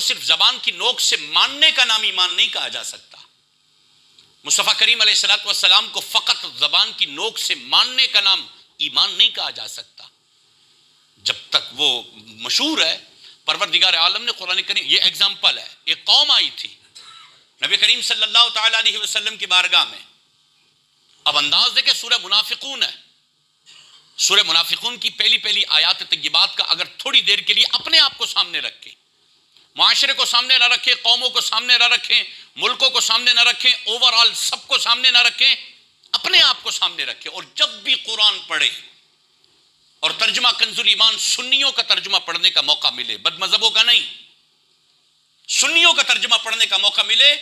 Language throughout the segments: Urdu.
کو صرف زبان کی نوک سے ماننے کا نام ایمان نہیں کہا جا سکتا. مصطفیٰ کریم علیہ الصلوۃ والسلام کو فقط زبان کی نوک سے ماننے کا نام ایمان نہیں کہا جا سکتا جب تک وہ مشہور ہے. پروردگار عالم نے قرآن کریم، یہ ایگزامپل ہے، ایک قوم آئی تھی نبی کریم صلی اللہ تعالی علیہ وسلم کی بارگاہ میں. اب انداز دیکھیں، سورہ منافقون ہے. سورہ منافقون کی پہلی آیات طیبات کا اگر تھوڑی دیر کے لیے اپنے آپ کو سامنے رکھیں، معاشرے کو سامنے نہ رکھیں، قوموں کو سامنے نہ رکھیں، ملکوں کو سامنے نہ رکھیں، اوورآل سب کو سامنے نہ رکھیں، اپنے آپ کو سامنے رکھیں، اور جب بھی قرآن پڑھیں اور ترجمہ کنز الایمان سنیوں کا ترجمہ پڑھنے کا موقع ملے، بد مذہبوں کا نہیں، سنیوں کا ترجمہ پڑھنے کا موقع ملے،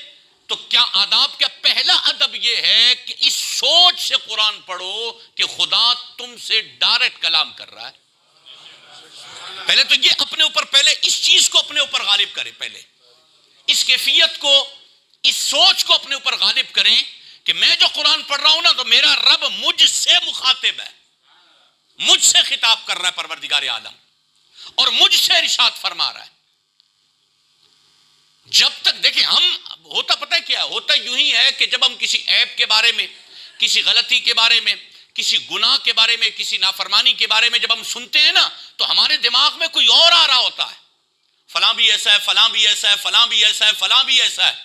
تو کیا آداب، کیا پہلا ادب یہ ہے کہ اس سوچ سے قرآن پڑھو کہ خدا تم سے ڈائریکٹ کلام کر رہا ہے. پہلے تو یہ اپنے اوپر، پہلے اس چیز کو اپنے اوپر غالب کریں، پہلے اس کیفیت کو، اس سوچ کو اپنے اوپر غالب کریں کہ میں جو قرآن پڑھ رہا ہوں نا، تو میرا رب مجھ سے مخاطب ہے، مجھ سے خطاب کر رہا ہے پروردگار عالم، اور مجھ سے ارشاد فرما رہا ہے. جب تک دیکھیں ہم، ہوتا پتہ ہے کیا ہوتا، یوں ہی ہے کہ جب ہم کسی عیب کے بارے میں، کسی غلطی کے بارے میں، کسی گناہ کے بارے میں، کسی نافرمانی کے بارے میں جب ہم سنتے ہیں نا، تو ہمارے دماغ میں کوئی اور آ رہا ہوتا ہے، فلاں بھی ایسا ہے، فلاں بھی ایسا ہے، فلاں بھی ایسا ہے، فلاں بھی ایسا ہے.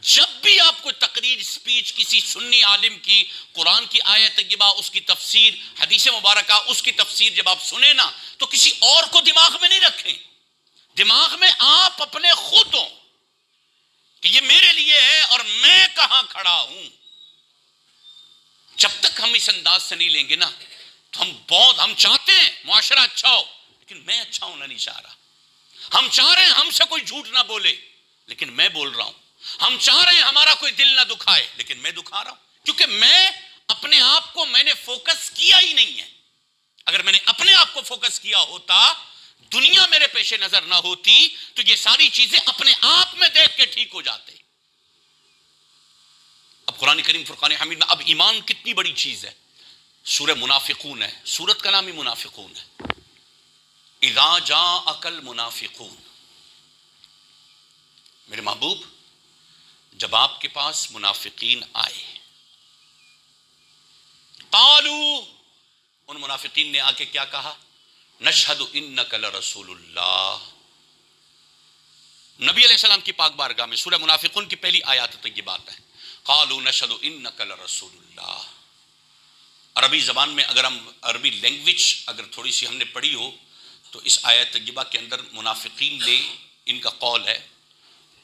جب بھی آپ کو تقریر، سپیچ کسی سنی عالم کی، قرآن کی آیت طیبہ، اس کی تفسیر، حدیث مبارکہ، اس کی تفسیر جب آپ سنیں نا، تو کسی اور کو دماغ میں نہیں رکھیں، دماغ میں آپ اپنے خود ہوں کہ یہ میرے لیے ہے اور میں کہاں کھڑا ہوں. جب تک ہم اس انداز سے نہیں لیں گے نا، تو ہم چاہتے ہیں معاشرہ اچھا ہو، لیکن میں اچھا ہونا نہیں چاہ رہا. ہم چاہ رہے ہیں ہم سے کوئی جھوٹ نہ بولے، لیکن میں بول رہا ہوں. ہم چاہ رہے ہیں ہمارا کوئی دل نہ دکھائے، لیکن میں دکھا رہا ہوں، کیونکہ میں اپنے آپ کو، میں نے فوکس کیا ہی نہیں ہے. اگر میں نے اپنے آپ کو فوکس کیا ہوتا، دنیا میرے پیش نظر نہ ہوتی، تو یہ ساری چیزیں اپنے آپ میں دیکھ کے ٹھیک ہو جاتے. اب قرآن کریم فرقان حمید میں اب ایمان کتنی بڑی چیز ہے. سورہ منافقون ہے، سورت کا نام ہی منافقون ہے. اذا جاءک المنافقون، میرے محبوب جب آپ کے پاس منافقین آئے، قالوا، ان منافقین نے آ کے کیا کہا، نشہد انک لرسول اللہ. نبی علیہ السلام کی پاک بارگاہ میں سورہ منافقون کی پہلی آیات طیبات ہے، قالوا نشہد انک لرسول اللہ. عربی زبان میں اگر ہم عربی لینگویج اگر تھوڑی سی ہم نے پڑھی ہو، تو اس آیت طیبہ کے اندر منافقین نے، ان کا قول ہے،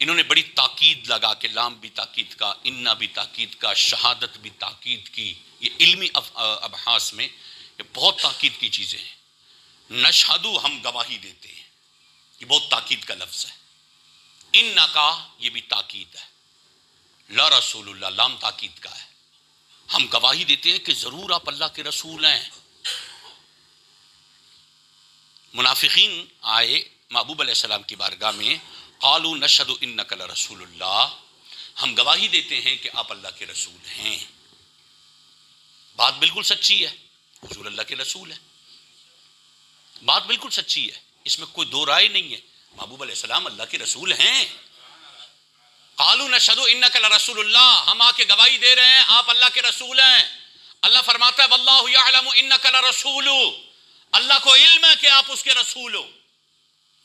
انہوں نے بڑی تاکید لگا کے، لام بھی تاکید کا، انا بھی تاکید کا، شہادت بھی تاکید کی. یہ علمی ابحاث میں یہ بہت تاکید کی چیزیں ہیں. نشہدو، ہم گواہی دیتے ہیں، یہ بہت تاکید کا لفظ ہے. انا کا، یہ بھی تاکید ہے. لا رسول اللہ، لام تاکید کا ہے، ہم گواہی دیتے ہیں کہ ضرور آپ اللہ کے رسول ہیں. منافقین آئے محبوب علیہ السلام کی بارگاہ میں، قالوا نشہد انک لرسول اللہ، ہم گواہی دیتے ہیں کہ آپ اللہ کے رسول ہیں. بات بالکل سچی ہے، حضور اللہ کے رسول ہے، بات بالکل سچی ہے، اس میں کوئی دو رائے نہیں ہے. محبوب علیہ السلام اللہ کے رسول ہیں. قالوا نشہد انک لرسول اللہ، ہم آ کے گواہی دے رہے ہیں آپ اللہ کے رسول ہیں. اللہ فرماتا ہے واللہ یعلم انک لرسول، اللہ کو علم ہے کہ آپ اس کے رسول ہو،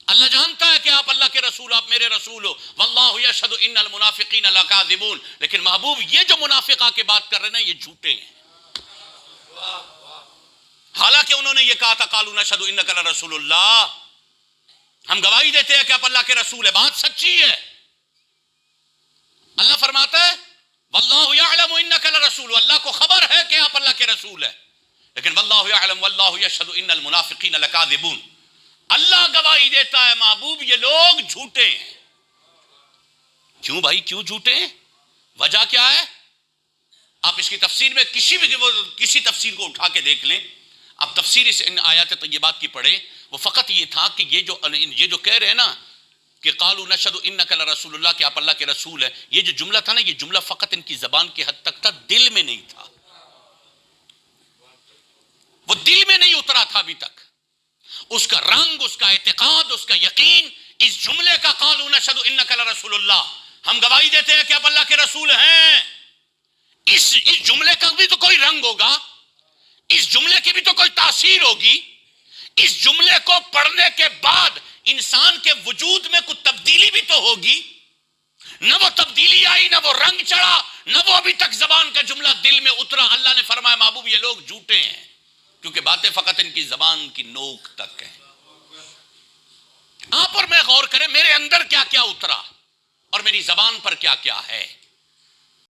اللہ جانتا ہے کہ آپ اللہ کے رسول، آپ میرے رسول ہو. واللہ یشہد ان المنافقین لکاذبون، لیکن محبوب یہ جو منافق آ کے بات کر رہے ہیں یہ جھوٹے ہیں. حالانکہ انہوں نے یہ کہا تھا قالوا نشہد انک لرسول اللہ، ہم گواہی دیتے ہیں کہ آپ اللہ کے رسول ہے، بات سچی ہے. اللہ فرماتا ہے واللہ یعلم انک لرسول، اللہ کو خبر ہے کہ آپ اللہ کے رسول ہے، لیکن واللہ یعلم واللہ یشہد ان المنافقین لکاذبون، اللہ گواہی دیتا ہے محبوب یہ لوگ جھوٹے ہیں. کیوں بھائی، کیوں جھوٹے ہیں؟ وجہ کیا ہے؟ آپ اس کی تفسیر میں کسی تفسیر کو اٹھا کے دیکھ لیں، آپ تفسیر اس ان آیات طیبات کی پڑھیں، وہ فقط یہ تھا کہ یہ جو کہہ رہے ہیں نا کہ قالوا نشہد انک لرسول اللہ، کہ آپ اللہ کے رسول ہیں، یہ جو جملہ تھا نا، یہ جملہ فقط ان کی زبان کی حد تک تھا، دل میں نہیں تھا، وہ دل میں نہیں اترا تھا ابھی تک. اس کا رنگ، اس کا اعتقاد، اس کا یقین اس جملے کا قالوا نشهد انک لرسول اللہ، ہم گواہی دیتے ہیں کہ آپ اللہ کے رسول ہیں، اس جملے کا بھی تو کوئی رنگ ہوگا، اس جملے کی بھی تو کوئی تاثیر ہوگی، اس جملے کو پڑھنے کے بعد انسان کے وجود میں کچھ تبدیلی بھی تو ہوگی، نہ وہ تبدیلی آئی، نہ وہ رنگ چڑھا، نہ وہ ابھی تک زبان کا جملہ دل میں اترا۔ اللہ نے فرمایا محبوب یہ لوگ جھوٹے ہیں، کیونکہ باتیں فقط ان کی زبان کی نوک تک ہیں۔ آپ اور میں غور کریں میرے اندر کیا کیا اترا اور میری زبان پر کیا کیا ہے۔